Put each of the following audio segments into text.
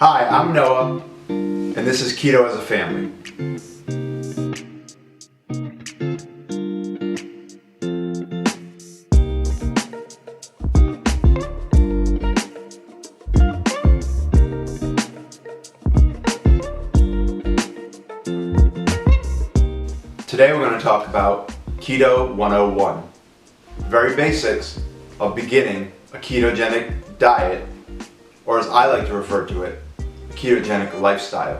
Hi, I'm Noah, and this is Keto as a Family. Today we're going to talk about Keto 101, very basics of beginning a ketogenic diet, or as I like to refer to it, a ketogenic lifestyle.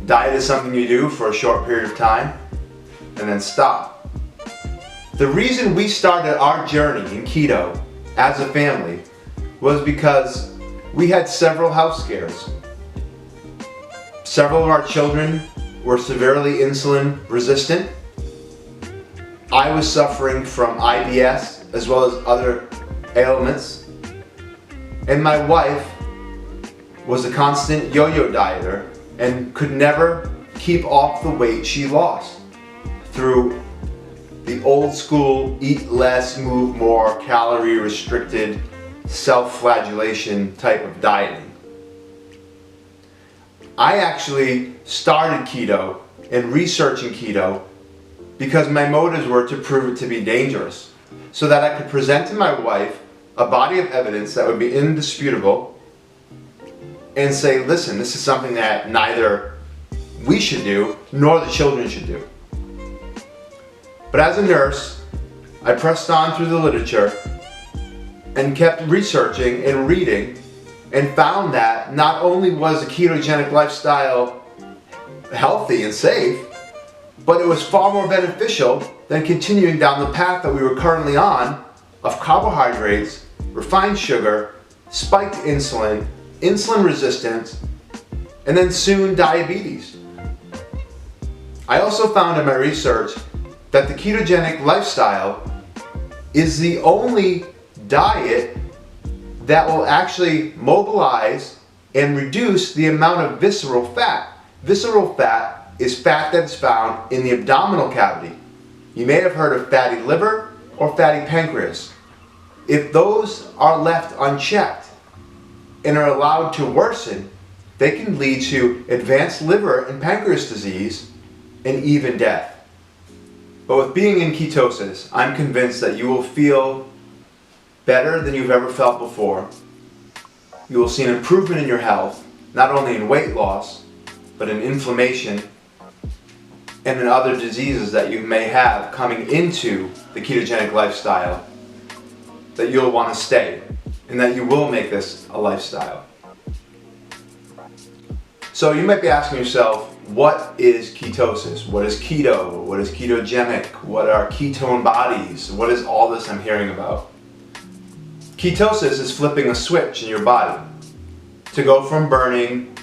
Diet is something you do for a short period of time and then stop. The reason we started our journey in keto as a family was because we had several health scares. Several of our children were severely insulin resistant. I was suffering from IBS as well as other ailments. And my wife was a constant yo-yo dieter and could never keep off the weight she lost through the old school eat less, move more, calorie restricted, self-flagellation type of dieting. I actually started keto and researching keto because my motives were to prove it to be dangerous, so that I could present to my wife a body of evidence that would be indisputable and say, listen, this is something that neither we should do nor the children should do. But as a nurse, I pressed on through the literature and kept researching and reading, and found that not only was a ketogenic lifestyle healthy and safe, but it was far more beneficial than continuing down the path that we were currently on of carbohydrates, refined sugar, spiked insulin, insulin resistance, and then soon diabetes. I also found in my research that the ketogenic lifestyle is the only diet that will actually mobilize and reduce the amount of visceral fat. Visceral fat is fat that's found in the abdominal cavity. You may have heard of fatty liver or fatty pancreas. If those are left unchecked and are allowed to worsen, they can lead to advanced liver and pancreas disease and even death. But with being in ketosis, I'm convinced that you will feel better than you've ever felt before. You will see an improvement in your health, not only in weight loss, but in inflammation and in other diseases that you may have coming into the ketogenic lifestyle, that you'll want to stay, and that you will make this a lifestyle. So you might be asking yourself, what is ketosis? What is keto? What is ketogenic? What are ketone bodies? What is all this I'm hearing about? Ketosis is flipping a switch in your body to go from burning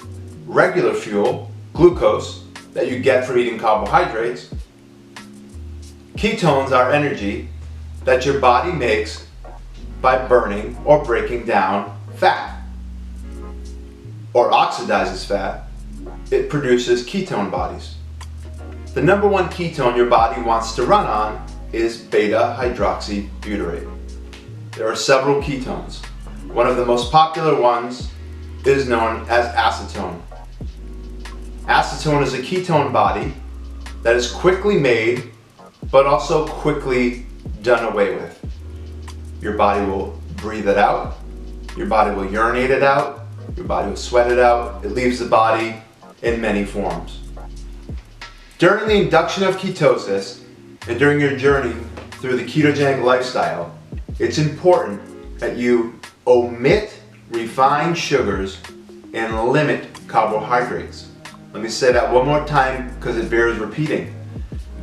regular fuel, glucose, that you get from eating carbohydrates. Ketones are energy that your body makes by burning or breaking down fat, or oxidizes fat. It produces ketone bodies. The number one ketone your body wants to run on is beta-hydroxybutyrate. There are several ketones. One of the most popular ones is known as acetone. Acetone is a ketone body that is quickly made, but also quickly done away with. Your body will breathe it out, your body will urinate it out, your body will sweat it out. It leaves the body in many forms. During the induction of ketosis and during your journey through the ketogenic lifestyle, it's important that you omit refined sugars and limit carbohydrates. Let me say that one more time because it bears repeating.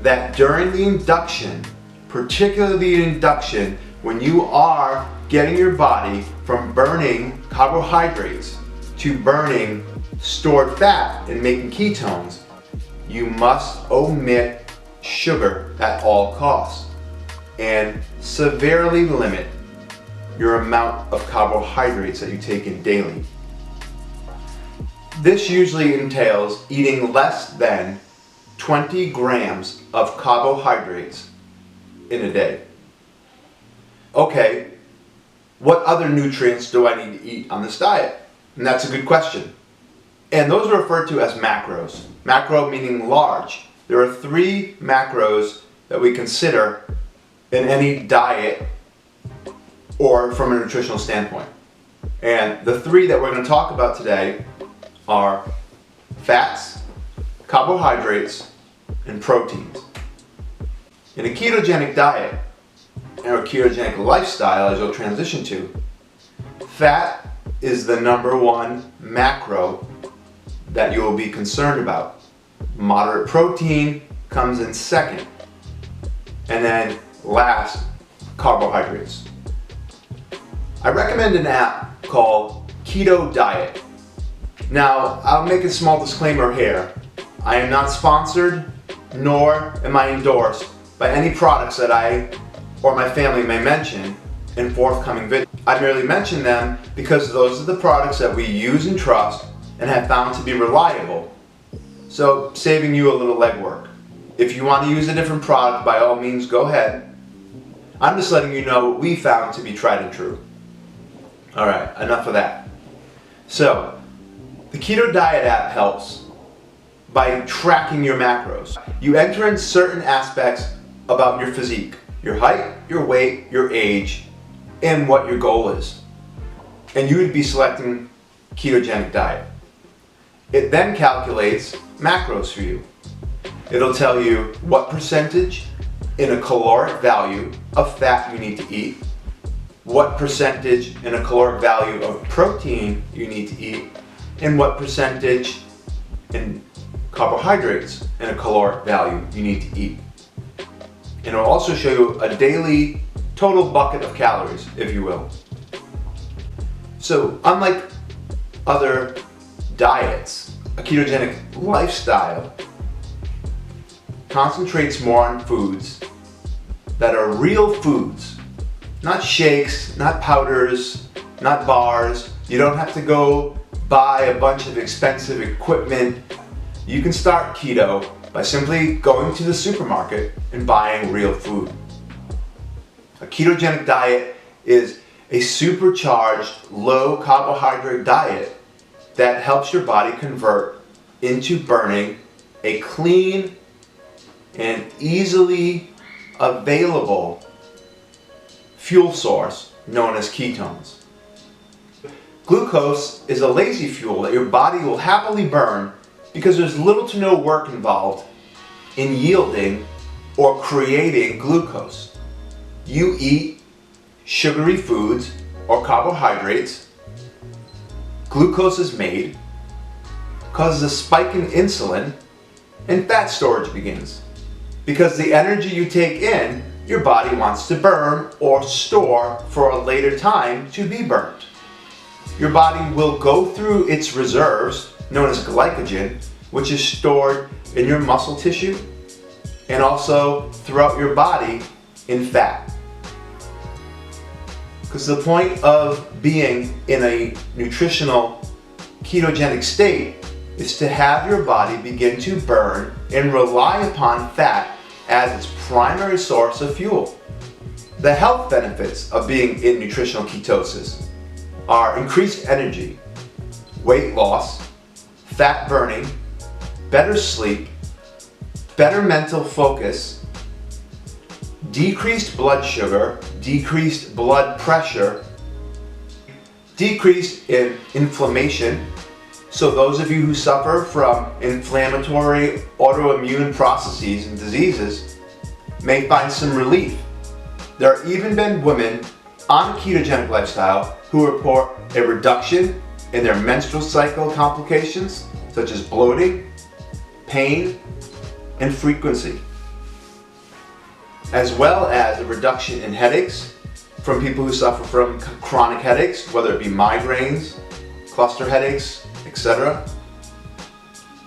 That during the induction, particularly the induction, when you are getting your body from burning carbohydrates to burning stored fat and making ketones, you must omit sugar at all costs and severely limit your amount of carbohydrates that you take in daily. This usually entails eating less than 20 grams of carbohydrates in a day. Okay, what other nutrients do I need to eat on this diet? And that's a good question. And those are referred to as macros. Macro meaning large. There are 3 macros that we consider in any diet or from a nutritional standpoint. And the 3 that we're going to talk about today are fats, carbohydrates, and proteins. In a ketogenic diet, or a ketogenic lifestyle as you'll transition to, fat is the number 1 macro that you will be concerned about. Moderate protein comes in second. And then last, carbohydrates. I recommend an app called Keto Diet. Now, I'll make a small disclaimer here. I am not sponsored, nor am I endorsed by any products that I or my family may mention in forthcoming videos. I merely mention them because those are the products that we use and trust and have found to be reliable. So, saving you a little legwork. If you want to use a different product, by all means go ahead. I'm just letting you know what we found to be tried and true. Alright, enough of that. So, the Keto Diet app helps by tracking your macros. You enter in certain aspects about your physique, your height, your weight, your age, and what your goal is. And you would be selecting ketogenic diet. It then calculates macros for you. It'll tell you what percentage in a caloric value of fat you need to eat, what percentage in a caloric value of protein you need to eat, and what percentage in carbohydrates in a caloric value you need to eat. And it'll also show you a daily total bucket of calories, if you will. So, unlike other diets, a ketogenic lifestyle concentrates more on foods that are real foods. Not shakes, not powders, not bars. You don't have to go buy a bunch of expensive equipment. You can start keto by simply going to the supermarket and buying real food. A ketogenic diet is a supercharged, low carbohydrate diet that helps your body convert into burning a clean and easily available fuel source known as ketones. Glucose is a lazy fuel that your body will happily burn because there's little to no work involved in yielding or creating glucose. You eat sugary foods or carbohydrates, glucose is made, causes a spike in insulin, and fat storage begins. Because the energy you take in, your body wants to burn or store for a later time to be burnt. Your body will go through its reserves, known as glycogen, which is stored in your muscle tissue and also throughout your body in fat. Because the point of being in a nutritional ketogenic state is to have your body begin to burn and rely upon fat as its primary source of fuel. The health benefits of being in nutritional ketosis are increased energy, weight loss, fat burning, better sleep, better mental focus, decreased blood sugar, decreased blood pressure, decreased in inflammation. So those of you who suffer from inflammatory autoimmune processes and diseases may find some relief. There have even been women on a ketogenic lifestyle who report a reduction in their menstrual cycle complications such as bloating, pain, and frequency, as well as a reduction in headaches from people who suffer from chronic headaches, whether it be migraines, cluster headaches, etc.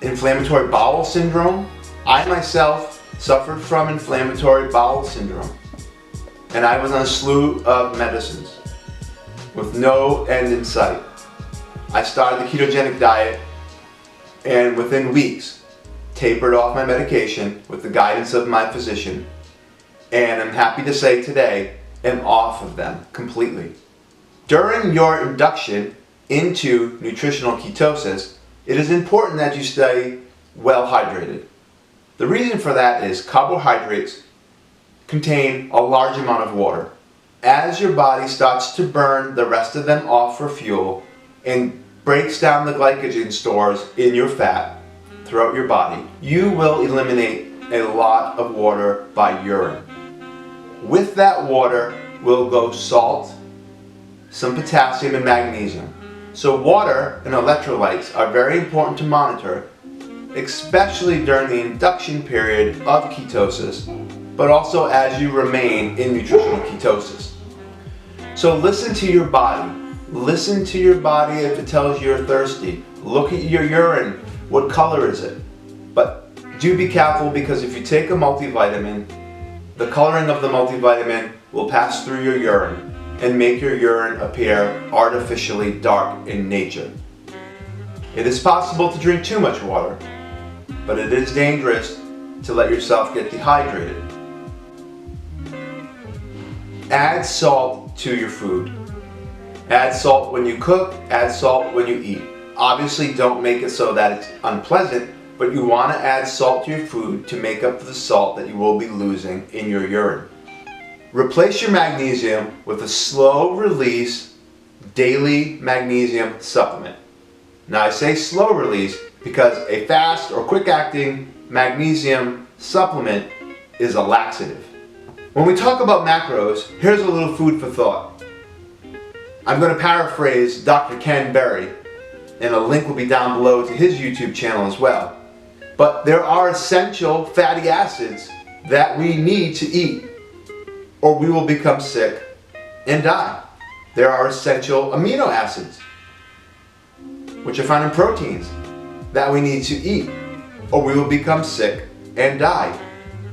Inflammatory bowel syndrome. I myself suffered from inflammatory bowel syndrome, and I was on a slew of medicines with no end in sight. I started the ketogenic diet and within weeks tapered off my medication with the guidance of my physician, and I'm happy to say today I'm off of them completely. During your induction into nutritional ketosis, it is important that you stay well hydrated. The reason for that is carbohydrates contain a large amount of water. As your body starts to burn the rest of them off for fuel and breaks down the glycogen stores in your fat throughout your body, you will eliminate a lot of water by urine. With that water will go salt, some potassium and magnesium. So water and electrolytes are very important to monitor, especially during the induction period of ketosis, but also as you remain in nutritional ketosis. So listen to your body. Listen to your body if it tells you you're thirsty. Look at your urine. What color is it? But do be careful, because if you take a multivitamin, the coloring of the multivitamin will pass through your urine and make your urine appear artificially dark in nature. It is possible to drink too much water, but it is dangerous to let yourself get dehydrated. Add salt to your food. Add salt when you cook, add salt when you eat. Obviously don't make it so that it's unpleasant, but you want to add salt to your food to make up for the salt that you will be losing in your urine. Replace your magnesium with a slow release daily magnesium supplement. Now I say slow release because a fast or quick acting magnesium supplement is a laxative. When we talk about macros, here's a little food for thought. I'm going to paraphrase Dr. Ken Berry, and a link will be down below to his YouTube channel as well. But there are essential fatty acids that we need to eat, or we will become sick and die. There are essential amino acids, which are found in proteins, that we need to eat, or we will become sick and die.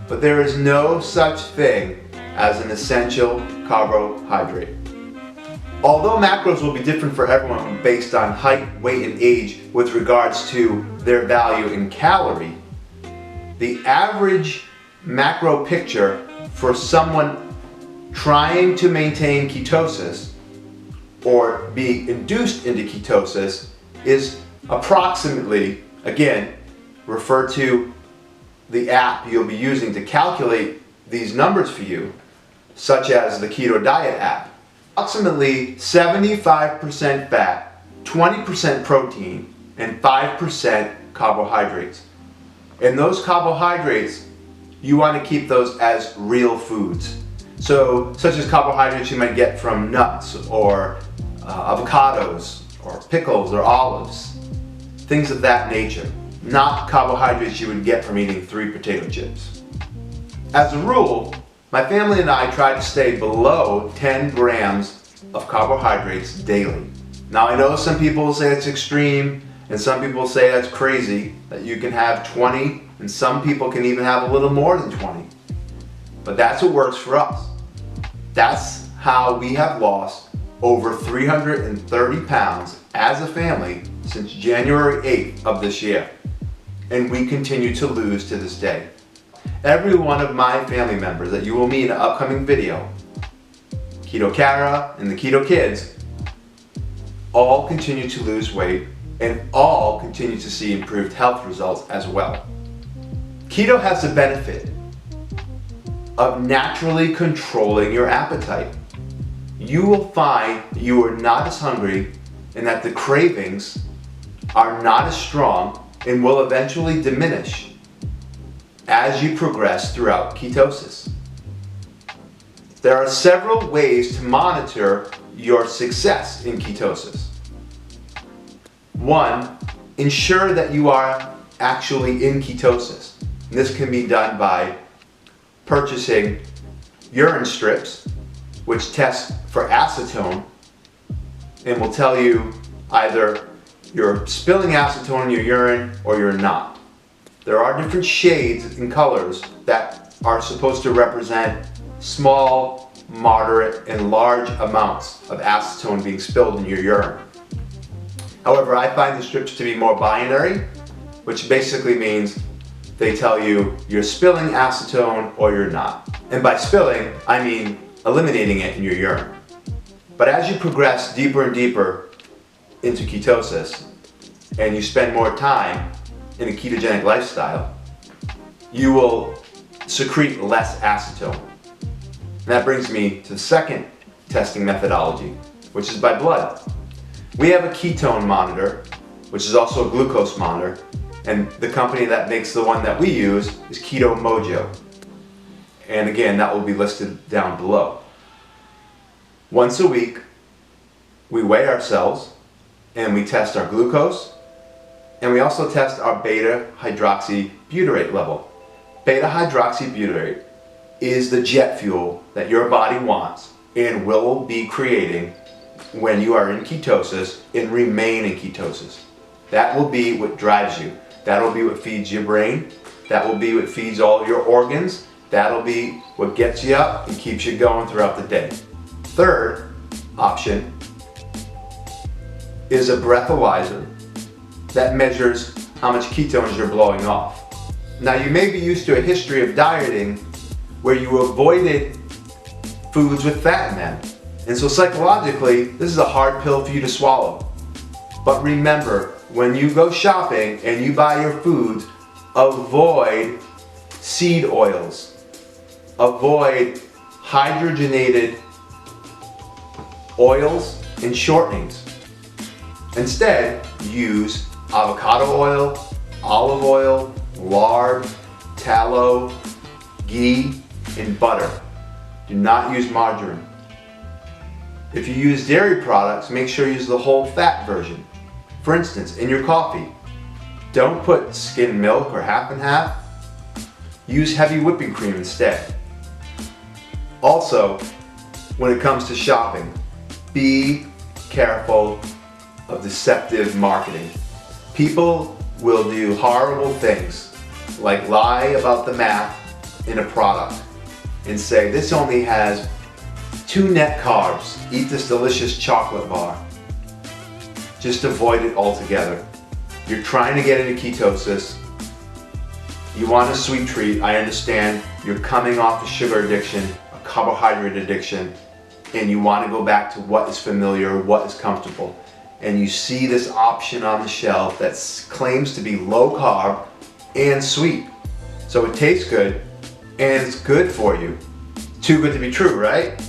But there is no such thing as an essential carbohydrate. Although macros will be different for everyone based on height, weight, and age with regards to their value in calorie, the average macro picture for someone trying to maintain ketosis or be induced into ketosis is approximately, again, refer to the app you'll be using to calculate these numbers for you, such as the Keto Diet app. Approximately 75% fat, 20% protein, and 5% carbohydrates. And those carbohydrates, you want to keep those as real foods. So, such as carbohydrates you might get from nuts or avocados or pickles or olives, things of that nature. Not carbohydrates you would get from eating 3 potato chips. As a rule, my family and I try to stay below 10 grams of carbohydrates daily. Now I know some people will say it's extreme, and some people say that's crazy, that you can have 20, and some people can even have a little more than 20. But that's what works for us. That's how we have lost over 330 pounds as a family since January 8th of this year. And we continue to lose to this day. Every one of my family members that you will meet in an upcoming video, Keto Kara and the Keto Kids, all continue to lose weight and all continue to see improved health results as well. Keto has the benefit of naturally controlling your appetite. You will find that you are not as hungry and that the cravings are not as strong and will eventually diminish as you progress throughout ketosis. There are several ways to monitor your success in ketosis. 1, ensure that you are actually in ketosis. This can be done by purchasing urine strips, which test for acetone and will tell you either you're spilling acetone in your urine or you're not. There are different shades and colors that are supposed to represent small, moderate, and large amounts of acetone being spilled in your urine. However, I find the strips to be more binary, which basically means they tell you you're spilling acetone or you're not. And by spilling, I mean eliminating it in your urine. But as you progress deeper and deeper into ketosis and you spend more time in a ketogenic lifestyle, you will secrete less acetone. And that brings me to the second testing methodology, which is by blood. We have a ketone monitor, which is also a glucose monitor, and the company that makes the one that we use is Ketomojo. And again, that will be listed down below. Once a week, we weigh ourselves and we test our glucose, and we also test our beta-hydroxybutyrate level. Beta-hydroxybutyrate is the jet fuel that your body wants and will be creating when you are in ketosis and remain in ketosis. That will be what drives you. That will be what feeds your brain. That will be what feeds all of your organs. That'll be what gets you up and keeps you going throughout the day. Third option is a breathalyzer that measures how much ketones you're blowing off. Now, you may be used to a history of dieting where you avoided foods with fat in them. And so psychologically, this is a hard pill for you to swallow. But remember, when you go shopping and you buy your foods, avoid seed oils. Avoid hydrogenated oils and shortenings. Instead, use avocado oil, olive oil, lard, tallow, ghee, and butter. Do not use margarine. If you use dairy products, make sure you use the whole fat version. For instance, in your coffee, don't put skim milk or half and half. Use heavy whipping cream instead. Also, when it comes to shopping, be careful of deceptive marketing. People will do horrible things, like lie about the math in a product and say this only has 2 net carbs. Eat this delicious chocolate bar. Just avoid it altogether. You're trying to get into ketosis. You want a sweet treat. I understand you're coming off a sugar addiction, a carbohydrate addiction, and you want to go back to what is familiar, what is comfortable. And you see this option on the shelf that claims to be low carb and sweet. So it tastes good and it's good for you. Too good to be true, right?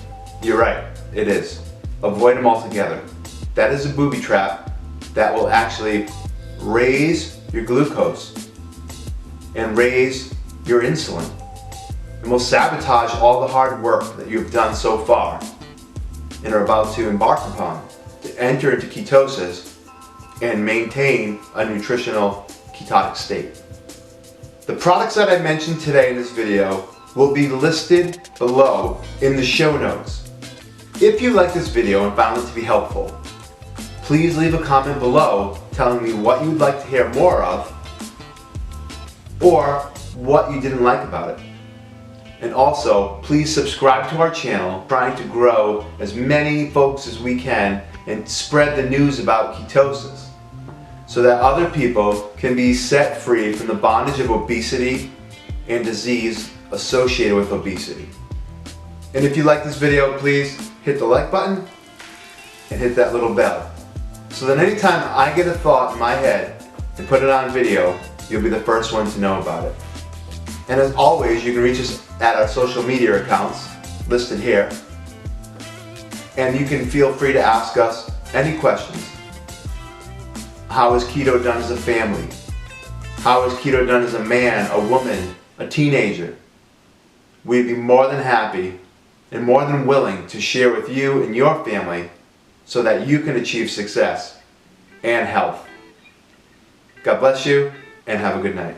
You're right, it is. Avoid them altogether. That is a booby trap that will actually raise your glucose and raise your insulin and will sabotage all the hard work that you've done so far and are about to embark upon to enter into ketosis and maintain a nutritional ketotic state. The products that I mentioned today in this video will be listed below in the show notes. If you liked this video and found it to be helpful, please leave a comment below telling me what you'd like to hear more of or what you didn't like about it. And also, please subscribe to our channel, trying to grow as many folks as we can and spread the news about ketosis so that other people can be set free from the bondage of obesity and disease associated with obesity. And if you like this video, please hit the like button and hit that little bell so that anytime I get a thought in my head and put it on video, you'll be the first one to know about it. And as always, you can reach us at our social media accounts listed here, and you can feel free to ask us any questions. How is keto done as a family? How is keto done as a man, a woman, a teenager? We'd be more than happy and more than willing to share with you and your family so that you can achieve success and health. God bless you and have a good night.